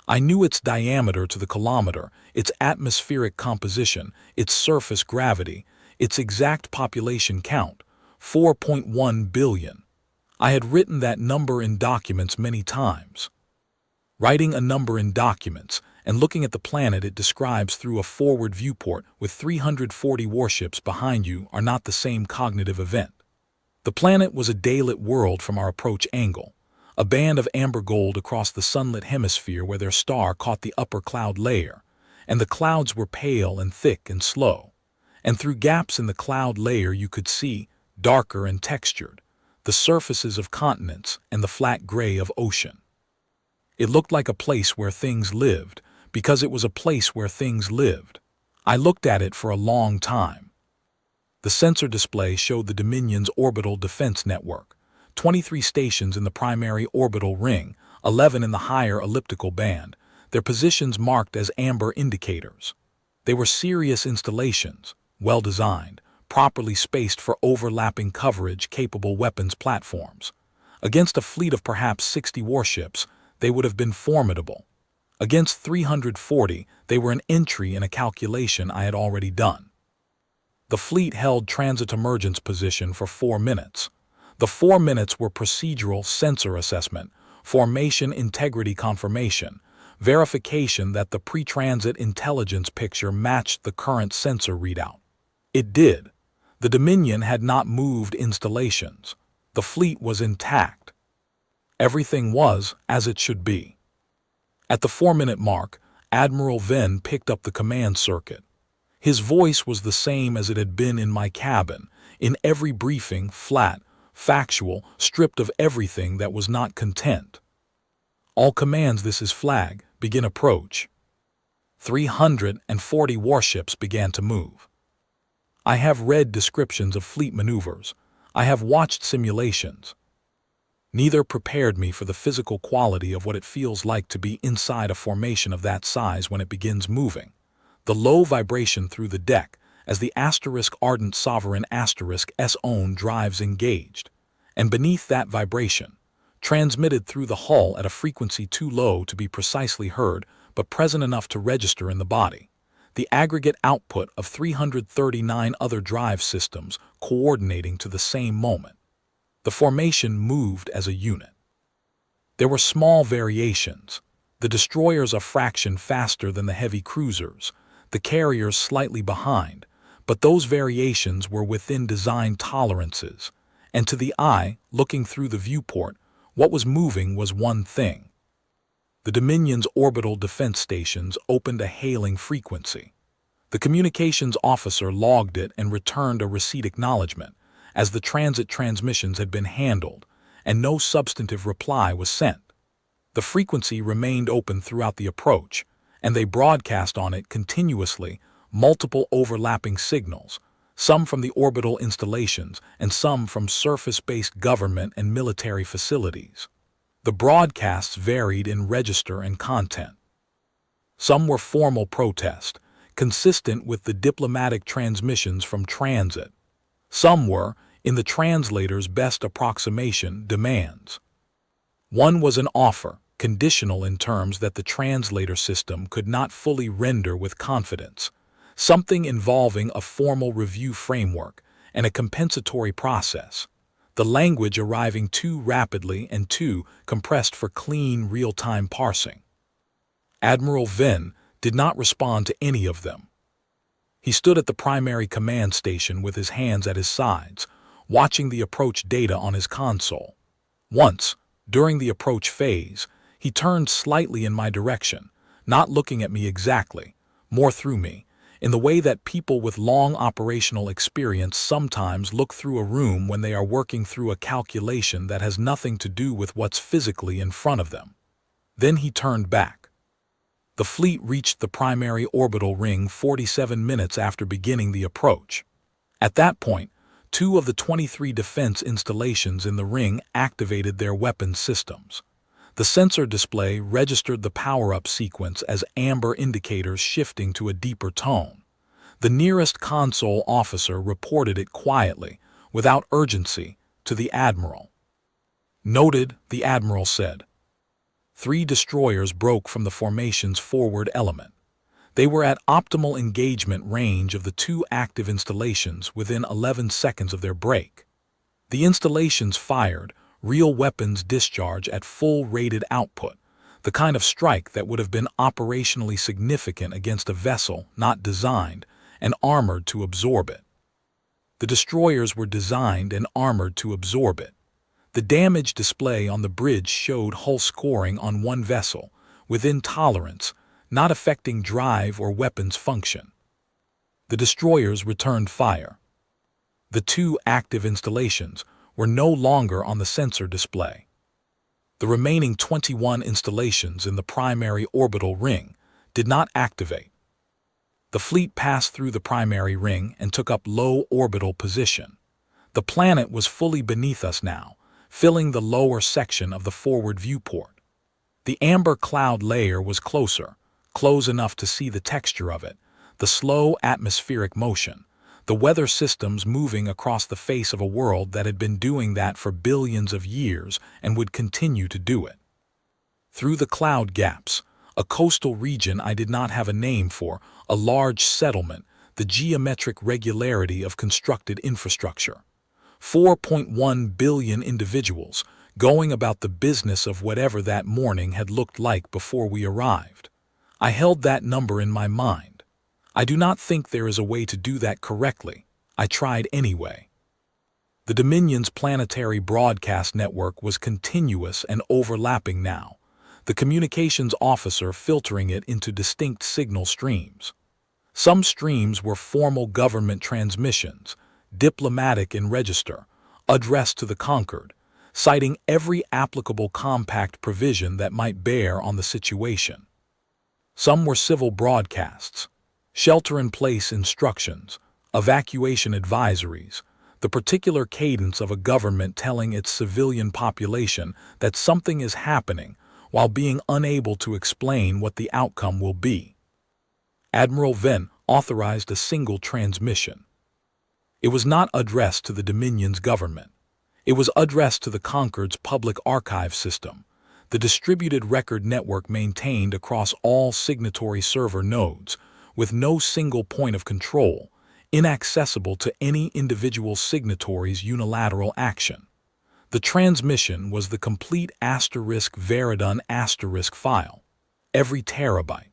I knew its diameter to the kilometer, its atmospheric composition, its surface gravity, its exact population count, 4.1 billion. I had written that number in documents many times. Writing a number in documents and looking at the planet it describes through a forward viewport with 340 warships behind you are not the same cognitive event. The planet was a daylit world from our approach angle, a band of amber gold across the sunlit hemisphere where their star caught the upper cloud layer, and the clouds were pale and thick and slow, and through gaps in the cloud layer you could see, darker and textured, the surfaces of continents and the flat gray of ocean. It looked like a place where things lived, because it was a place where things lived. I looked at it for a long time. The sensor display showed the Dominion's orbital defense network, 23 stations in the primary orbital ring, 11 in the higher elliptical band, their positions marked as amber indicators. They were serious installations, well designed, properly spaced for overlapping coverage-capable weapons platforms. Against a fleet of perhaps 60 warships, they would have been formidable. Against 340, they were an entry in a calculation I had already done. The fleet held transit emergence position for 4 minutes. The 4 minutes were procedural sensor assessment, formation integrity confirmation, verification that the pre-transit intelligence picture matched the current sensor readout. It did. The Dominion had not moved installations. The fleet was intact. Everything was as it should be. At the 4-minute mark, Admiral Venn picked up the command circuit. His voice was the same as it had been in my cabin, in every briefing, flat, factual, stripped of everything that was not content. All commands, this is flag, begin approach. 340 warships began to move. I have read descriptions of fleet maneuvers. I have watched simulations. Neither prepared me for the physical quality of what it feels like to be inside a formation of that size when it begins moving. The low vibration through the deck as the *Ardent Sovereign *S own drives engaged, and beneath that vibration, transmitted through the hull at a frequency too low to be precisely heard but present enough to register in the body, the aggregate output of 339 other drive systems coordinating to the same moment. The formation moved as a unit. There were small variations. The destroyers a fraction faster than the heavy cruisers, the carriers slightly behind, but those variations were within design tolerances, and to the eye, looking through the viewport, what was moving was one thing. The Dominion's orbital defense stations opened a hailing frequency. The communications officer logged it and returned a receipt acknowledgement, as the transit transmissions had been handled, and no substantive reply was sent. The frequency remained open throughout the approach, and they broadcast on it continuously multiple overlapping signals, some from the orbital installations and some from surface-based government and military facilities. The broadcasts varied in register and content. Some were formal protest, consistent with the diplomatic transmissions from transit. Some were, in the translator's best approximation, demands. One was an offer, conditional in terms that the translator system could not fully render with confidence, something involving a formal review framework and a compensatory process, the language arriving too rapidly and too compressed for clean, real-time parsing. Admiral Venn did not respond to any of them. He stood at the primary command station with his hands at his sides, watching the approach data on his console. Once, during the approach phase, he turned slightly in my direction, not looking at me exactly, more through me, in the way that people with long operational experience sometimes look through a room when they are working through a calculation that has nothing to do with what's physically in front of them. Then he turned back. The fleet reached the primary orbital ring 47 minutes after beginning the approach. At that point, 2 of the 23 defense installations in the ring activated their weapons systems. The sensor display registered the power-up sequence as amber indicators shifting to a deeper tone. The nearest console officer reported it quietly, without urgency, to the Admiral. "Noted," the Admiral said. 3 destroyers broke from the formation's forward element. They were at optimal engagement range of the 2 active installations within 11 seconds of their break. The installations fired real weapons discharge at full rated output, the kind of strike that would have been operationally significant against a vessel not designed and armored to absorb it. The destroyers were designed and armored to absorb it. The damage display on the bridge showed hull scoring on one vessel, within tolerance, not affecting drive or weapons function. The destroyers returned fire. The 2 active installations were no longer on the sensor display. The remaining 21 installations in the primary orbital ring did not activate. The fleet passed through the primary ring and took up low orbital position. The planet was fully beneath us now, filling the lower section of the forward viewport. The amber cloud layer was close enough to see the texture of it, the slow atmospheric motion, the weather systems moving across the face of a world that had been doing that for billions of years and would continue to do it. Through the cloud gaps, a coastal region I did not have a name for, a large settlement, the geometric regularity of constructed infrastructure. 4.1 billion individuals going about the business of whatever that morning had looked like before we arrived. I held that number in my mind. I do not think there is a way to do that correctly. I tried anyway. The Dominion's planetary broadcast network was continuous and overlapping now, the communications officer filtering it into distinct signal streams. Some streams were formal government transmissions, diplomatic in register, addressed to the conquered, citing every applicable compact provision that might bear on the situation. Some were civil broadcasts, shelter-in-place instructions, evacuation advisories, the particular cadence of a government telling its civilian population that something is happening while being unable to explain what the outcome will be. Admiral Venn authorized a single transmission. It was not addressed to the Dominion's government. It was addressed to the Concord's public archive system, the distributed record network maintained across all signatory server nodes, with no single point of control, inaccessible to any individual signatory's unilateral action. The transmission was the complete *Veradun* file, every terabyte.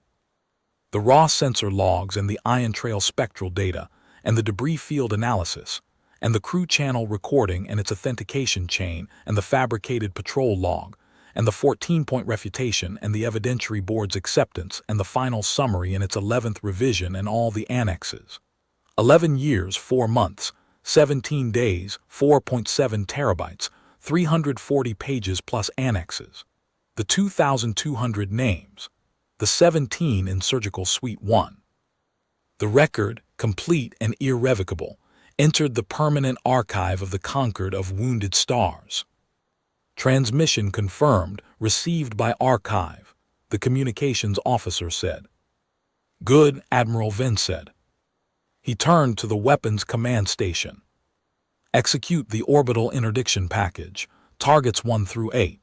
The raw sensor logs and the ion trail spectral data, and the debris field analysis, and the crew channel recording and its authentication chain, and the fabricated patrol log, and the 14-point refutation and the evidentiary board's acceptance and the final summary in its 11th revision and all the annexes. 11 years, 4 months, 17 days, 4.7 terabytes, 340 pages plus annexes. The 2,200 names. The 17 in Surgical Suite 1. The record, complete and irrevocable, entered the permanent archive of the conquered of wounded stars. Transmission confirmed, received by archive, the communications officer said. Good, Admiral Venn said. He turned to the weapons command station. Execute the orbital interdiction package, targets 1 through 8.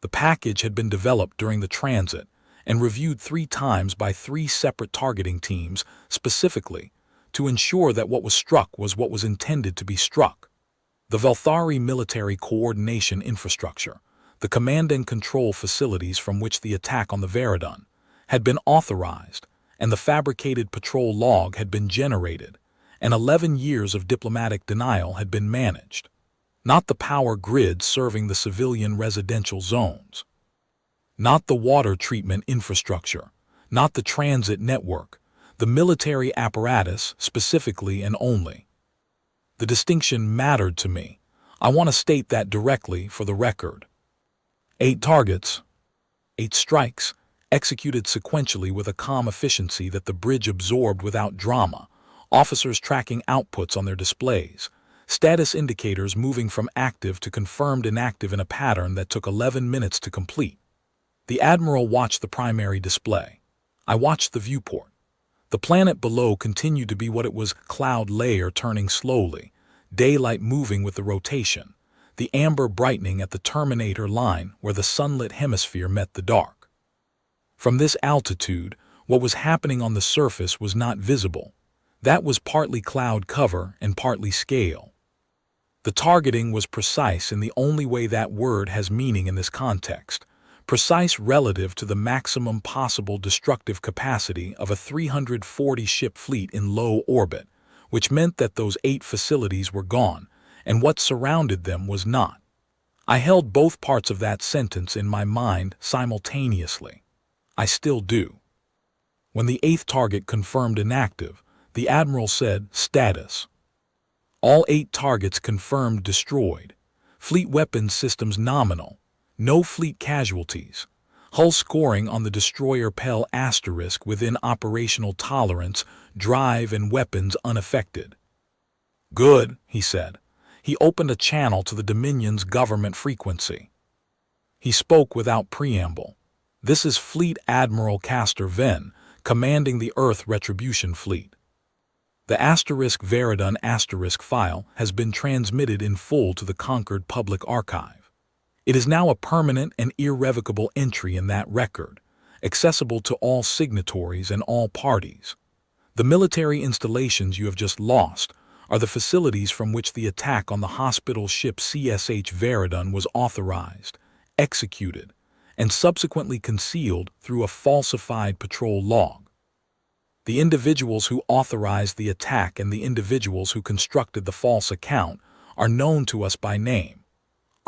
The package had been developed during the transit and reviewed 3 times by 3 separate targeting teams specifically to ensure that what was struck was what was intended to be struck. The Velthari military coordination infrastructure, the command and control facilities from which the attack on the Veradun had been authorized, and the fabricated patrol log had been generated, and 11 years of diplomatic denial had been managed. Not the power grid serving the civilian residential zones. Not the water treatment infrastructure, not the transit network, the military apparatus specifically and only. The distinction mattered to me. I want to state that directly for the record. 8 targets, 8 strikes, executed sequentially with a calm efficiency that the bridge absorbed without drama, officers tracking outputs on their displays, status indicators moving from active to confirmed inactive in a pattern that took 11 minutes to complete. The Admiral watched the primary display. I watched the viewport. The planet below continued to be what it was, cloud layer turning slowly, daylight moving with the rotation, the amber brightening at the terminator line where the sunlit hemisphere met the dark. From this altitude, what was happening on the surface was not visible. That was partly cloud cover and partly scale. The targeting was precise in the only way that word has meaning in this context. Precise relative to the maximum possible destructive capacity of a 340-ship fleet in low orbit, which meant that those 8 facilities were gone, and what surrounded them was not. I held both parts of that sentence in my mind simultaneously. I still do. When the 8th target confirmed inactive, the Admiral said, status. All 8 targets confirmed destroyed. Fleet weapons systems nominal. No fleet casualties. Hull scoring on the destroyer Pell * within operational tolerance, drive and weapons unaffected. Good, he said. He opened a channel to the Dominion's government frequency. He spoke without preamble. This is Fleet Admiral Castor Venn, commanding the Earth Retribution Fleet. The Veradun * file has been transmitted in full to the conquered public archive. It is now a permanent and irrevocable entry in that record, accessible to all signatories and all parties. The military installations you have just lost are the facilities from which the attack on the hospital ship CSH Veradun was authorized, executed, and subsequently concealed through a falsified patrol log. The individuals who authorized the attack and the individuals who constructed the false account are known to us by name.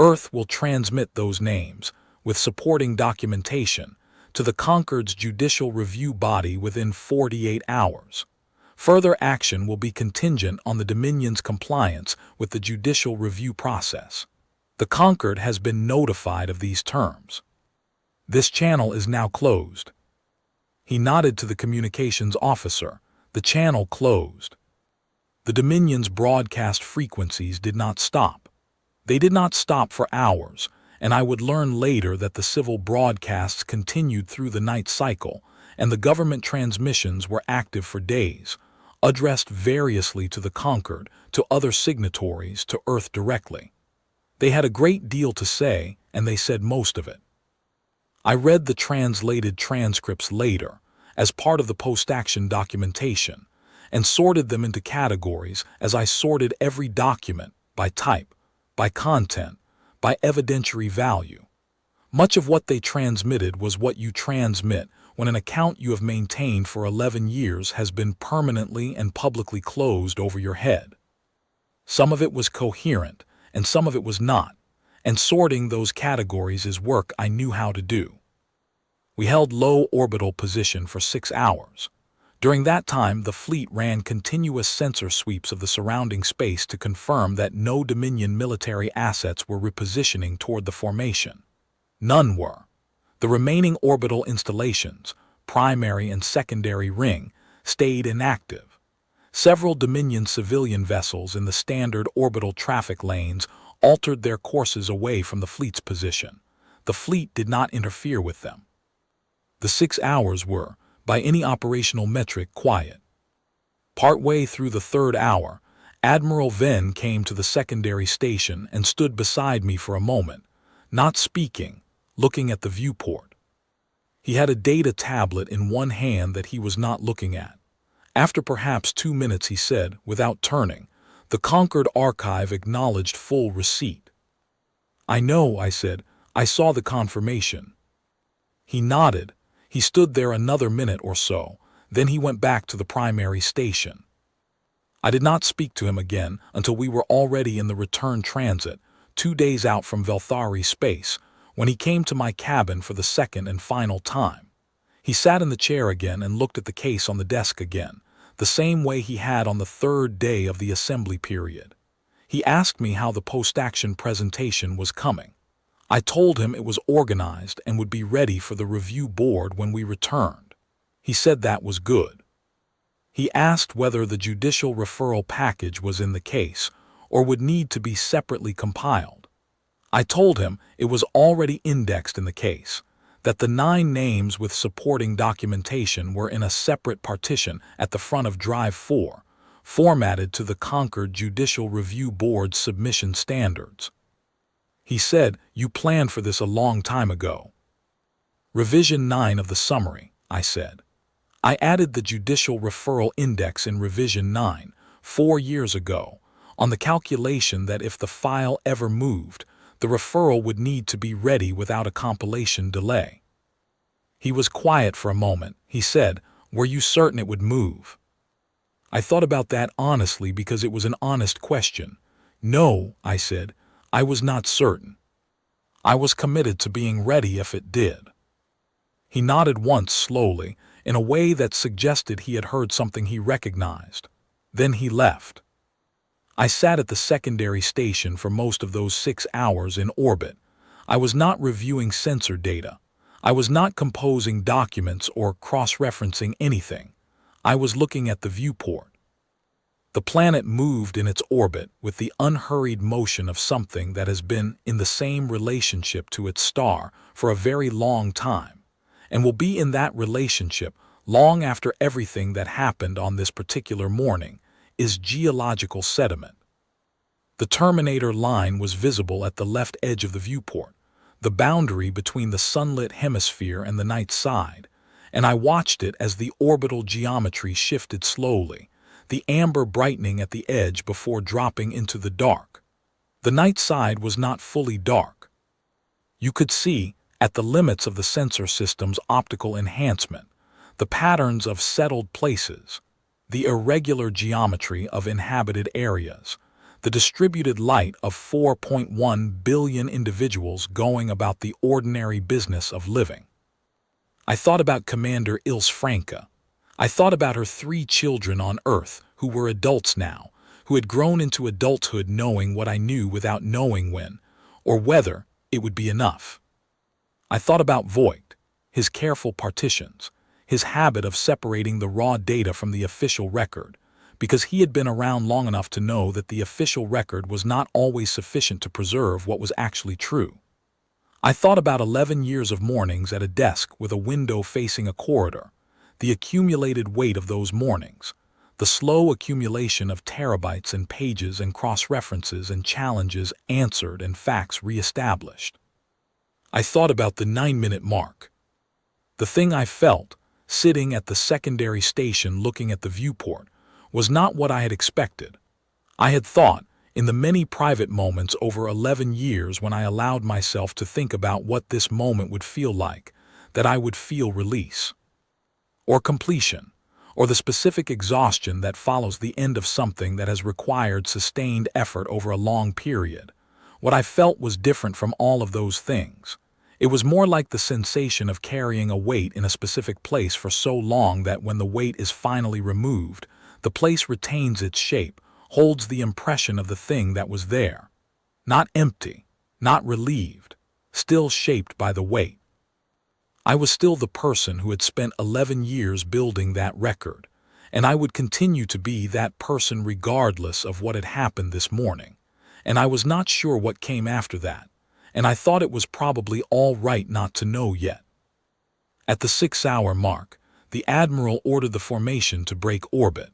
Earth will transmit those names, with supporting documentation, to the Conquered's judicial review body within 48 hours. Further action will be contingent on the Dominion's compliance with the judicial review process. The Conquered has been notified of these terms. This channel is now closed. He nodded to the communications officer. The channel closed. The Dominion's broadcast frequencies did not stop. They did not stop for hours, and I would learn later that the civil broadcasts continued through the night cycle, and the government transmissions were active for days, addressed variously to the Conquered, to other signatories, to Earth directly. They had a great deal to say, and they said most of it. I read the translated transcripts later, as part of the post-action documentation, and sorted them into categories as I sorted every document by type, by content, by evidentiary value. Much of what they transmitted was what you transmit when an account you have maintained for 11 years has been permanently and publicly closed over your head. Some of it was coherent, and some of it was not, and sorting those categories is work I knew how to do. We held low orbital position for 6 hours. During that time, the fleet ran continuous sensor sweeps of the surrounding space to confirm that no Dominion military assets were repositioning toward the formation. None were. The remaining orbital installations, primary and secondary ring, stayed inactive. Several Dominion civilian vessels in the standard orbital traffic lanes altered their courses away from the fleet's position. The fleet did not interfere with them. The 6 hours were, by any operational metric, quiet. Partway through the 3rd hour, Admiral Venn came to the secondary station and stood beside me for a moment, not speaking, looking at the viewport. He had a data tablet in one hand that he was not looking at. After perhaps 2 minutes he said, without turning, "The Concord Archive acknowledged full receipt." "I know," I said. "I saw the confirmation." He nodded. He stood there another minute or so, then he went back to the primary station. I did not speak to him again until we were already in the return transit, 2 days out from Velthari space, when he came to my cabin for the second and final time. He sat in the chair again and looked at the case on the desk again, the same way he had on the 3rd day of the assembly period. He asked me how the post-action presentation was coming. I told him it was organized and would be ready for the review board when we returned. He said that was good. He asked whether the judicial referral package was in the case or would need to be separately compiled. I told him it was already indexed in the case, that the 9 names with supporting documentation were in a separate partition at the front of Drive 4, formatted to the Concord Judicial Review Board submission standards. He said, "You planned for this a long time ago." "Revision 9 of the summary," I said. "I added the judicial referral index in Revision 9 4 years ago, on the calculation that if the file ever moved, the referral would need to be ready without a compilation delay." He was quiet for a moment. He said, "Were you certain it would move?" I thought about that honestly because it was an honest question. "No," I said, "I was not certain. I was committed to being ready if it did." He nodded once slowly, in a way that suggested he had heard something he recognized. Then he left. I sat at the secondary station for most of those 6 hours in orbit. I was not reviewing sensor data. I was not composing documents or cross-referencing anything. I was looking at the viewport. The planet moved in its orbit with the unhurried motion of something that has been in the same relationship to its star for a very long time, and will be in that relationship long after everything that happened on this particular morning is geological sediment. The terminator line was visible at the left edge of the viewport, the boundary between the sunlit hemisphere and the night side, and I watched it as the orbital geometry shifted slowly, the amber brightening at the edge before dropping into the dark. The night side was not fully dark. You could see, at the limits of the sensor system's optical enhancement, the patterns of settled places, the irregular geometry of inhabited areas, the distributed light of 4.1 billion individuals going about the ordinary business of living. I thought about Commander Ilse Franca. I thought about her 3 children on Earth who were adults now, who had grown into adulthood knowing what I knew without knowing when, or whether, it would be enough. I thought about Voigt, his careful partitions, his habit of separating the raw data from the official record, because he had been around long enough to know that the official record was not always sufficient to preserve what was actually true. I thought about 11 years of mornings at a desk with a window facing a corridor, the accumulated weight of those mornings, the slow accumulation of terabytes and pages and cross-references and challenges answered and facts re-established. I thought about the 9-minute mark. The thing I felt, sitting at the secondary station looking at the viewport, was not what I had expected. I had thought, in the many private moments over 11 years when I allowed myself to think about what this moment would feel like, that I would feel release. or completion, or the specific exhaustion that follows the end of something that has required sustained effort over a long period. What I felt was different from all of those things. It was more like the sensation of carrying a weight in a specific place for so long that when the weight is finally removed, the place retains its shape, holds the impression of the thing that was there. Not empty, not relieved, still shaped by the weight. I was still the person who had spent 11 years building that record, and I would continue to be that person regardless of what had happened this morning. And I was not sure what came after that, and I thought it was probably all right not to know yet. At the 6-hour mark, the Admiral ordered the formation to break orbit.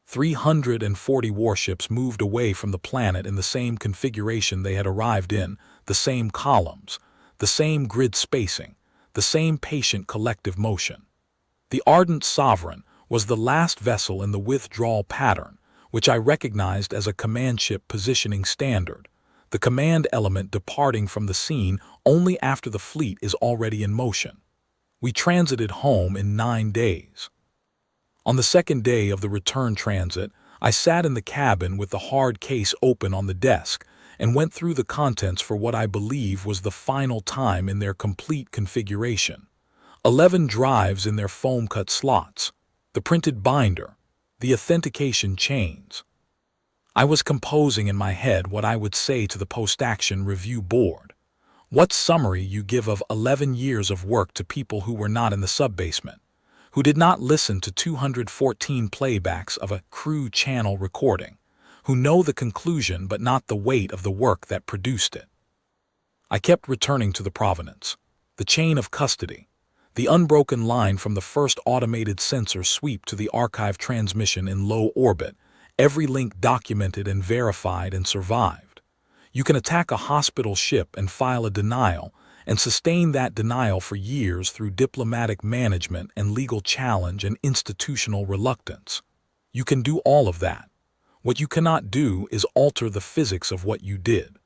340 warships moved away from the planet in the same configuration they had arrived in, the same columns, the same grid spacing, the same patient collective motion. The Ardent Sovereign was the last vessel in the withdrawal pattern, which I recognized as a command ship positioning standard, the command element departing from the scene only after the fleet is already in motion. We transited home in 9 days. On the second day of the return transit, I sat in the cabin with the hard case open on the desk and went through the contents for what I believe was the final time in their complete configuration. 11 drives in their foam-cut slots, the printed binder, the authentication chains. I was composing in my head what I would say to the post-action review board. What summary you give of 11 years of work to people who were not in the sub-basement, who did not listen to 214 playbacks of a crew channel recording, who know the conclusion but not the weight of the work that produced it. I kept returning to the provenance, the chain of custody, the unbroken line from the first automated sensor sweep to the archive transmission in low orbit, every link documented and verified and survived. You can attack a hospital ship and file a denial, and sustain that denial for years through diplomatic management and legal challenge and institutional reluctance. You can do all of that. What you cannot do is alter the physics of what you did.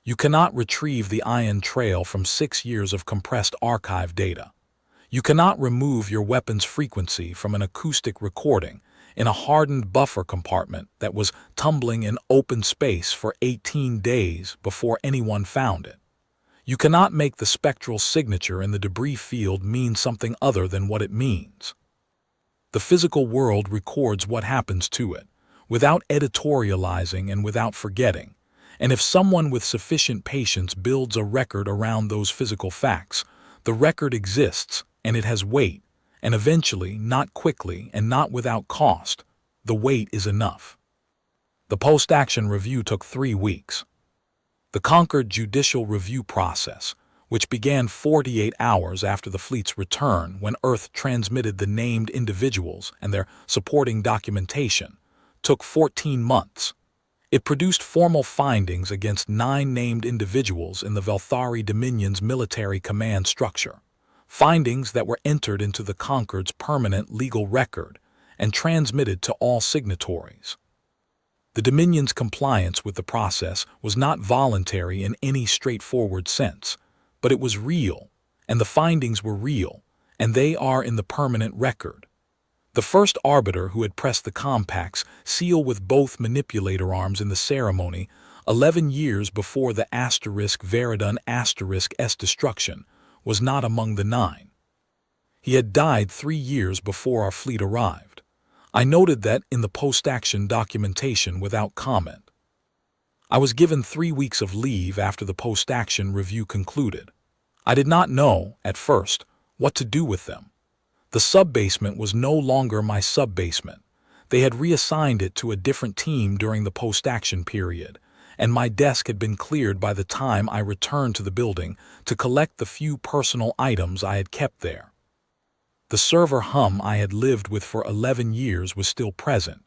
You cannot retrieve the ion trail from 6 years of compressed archive data. You cannot remove your weapon's frequency from an acoustic recording in a hardened buffer compartment that was tumbling in open space for 18 days before anyone found it. You cannot make the spectral signature in the debris field mean something other than what it means. The physical world records what happens to it, without editorializing and without forgetting, and if someone with sufficient patience builds a record around those physical facts, the record exists and it has weight, and eventually, not quickly and not without cost, the weight is enough. The post-action review took 3 weeks. The conquered judicial review process, which began 48 hours after the fleet's return when Earth transmitted the named individuals and their supporting documentation, took 14 months. It produced formal findings against 9 named individuals in the Velthari Dominion's military command structure, findings that were entered into the Concord's permanent legal record and transmitted to all signatories. The Dominion's compliance with the process was not voluntary in any straightforward sense, but it was real, and the findings were real, and they are in the permanent record. The first arbiter who had pressed the compact's seal with both manipulator arms in the ceremony 11 years before the Veradun S destruction was not among the 9. He had died 3 years before our fleet arrived. I noted that in the post-action documentation without comment. I was given 3 weeks of leave after the post-action review concluded. I did not know, at first, what to do with them. The sub-basement was no longer my sub-basement. They had reassigned it to a different team during the post-action period, and my desk had been cleared by the time I returned to the building to collect the few personal items I had kept there. The server hum I had lived with for 11 years was still present,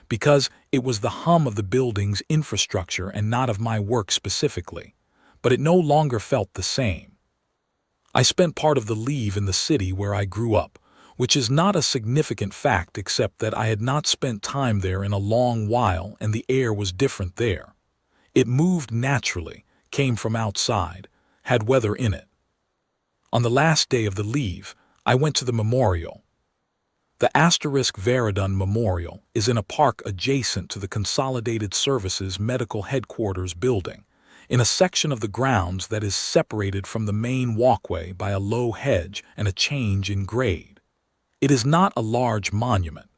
because it was the hum of the building's infrastructure and not of my work specifically, but it no longer felt the same. I spent part of the leave in the city where I grew up, which is not a significant fact except that I had not spent time there in a long while and the air was different there. It moved naturally, came from outside, had weather in it. On the last day of the leave, I went to the memorial, The Veradun Memorial is in a park adjacent to the Consolidated Services Medical Headquarters building, in a section of the grounds that is separated from the main walkway by a low hedge and a change in grade. It is not a large monument.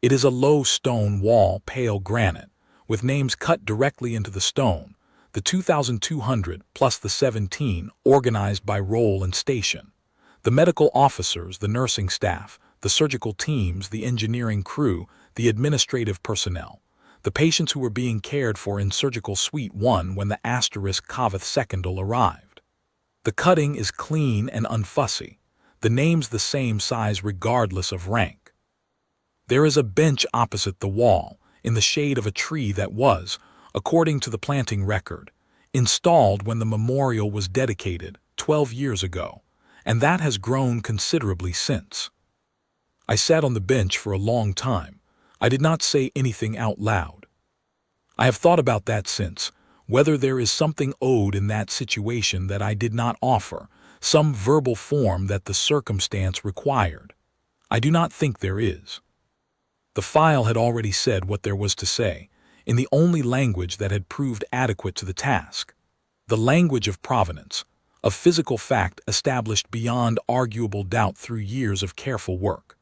It is a low stone wall, pale granite, with names cut directly into the stone, the 2,200 plus the 17 organized by role and station. The medical officers, the nursing staff, the surgical teams, the engineering crew, the administrative personnel, the patients who were being cared for in Surgical Suite 1 when the *Cavith Secondal arrived. The cutting is clean and unfussy, the names the same size regardless of rank. There is a bench opposite the wall, in the shade of a tree that was, according to the planting record, installed when the memorial was dedicated 12 years ago, and that has grown considerably since. I sat on the bench for a long time. I did not say anything out loud. I have thought about that since, whether there is something owed in that situation that I did not offer, some verbal form that the circumstance required. I do not think there is. The file had already said what there was to say, in the only language that had proved adequate to the task. The language of provenance, of physical fact established beyond arguable doubt through years of careful work,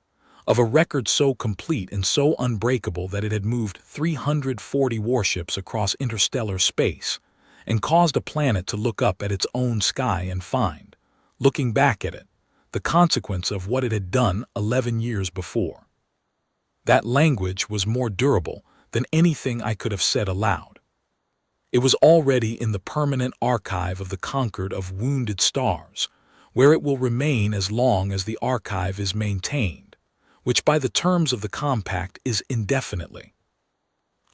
of a record so complete and so unbreakable that it had moved 340 warships across interstellar space and caused a planet to look up at its own sky and find, looking back at it, the consequence of what it had done 11 years before. That language was more durable than anything I could have said aloud. It was already in the permanent archive of the conquered of wounded stars, where it will remain as long as the archive is maintained, which by the terms of the compact is indefinitely.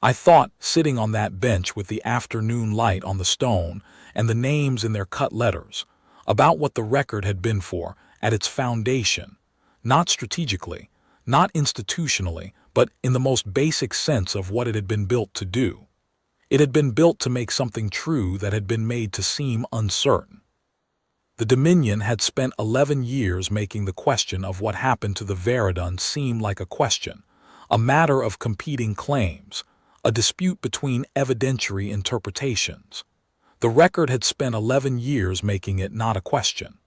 I thought, sitting on that bench with the afternoon light on the stone and the names in their cut letters, about what the record had been for at its foundation, not strategically, not institutionally, but in the most basic sense of what it had been built to do. It had been built to make something true that had been made to seem uncertain. The Dominion had spent 11 years making the question of what happened to the Veradun seem like a question, a matter of competing claims, a dispute between evidentiary interpretations. The record had spent 11 years making it not a question,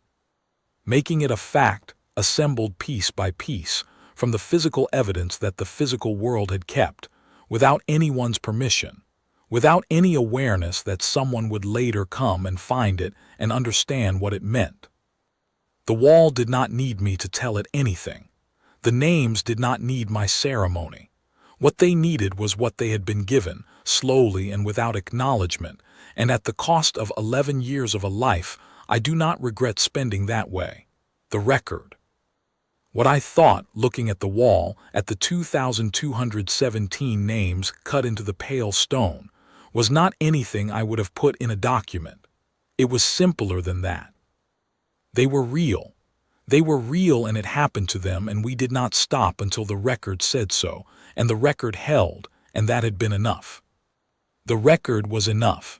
making it a fact assembled piece by piece from the physical evidence that the physical world had kept, without anyone's permission, without any awareness that someone would later come and find it and understand what it meant. The wall did not need me to tell it anything. The names did not need my ceremony. What they needed was what they had been given, slowly and without acknowledgement, and at the cost of 11 years of a life I do not regret spending that way. The record. What I thought, looking at the wall, at the 2,217 names cut into the pale stone, was not anything I would have put in a document. It was simpler than that. They were real. They were real, and it happened to them, and we did not stop until the record said so, and the record held, and that had been enough. The record was enough.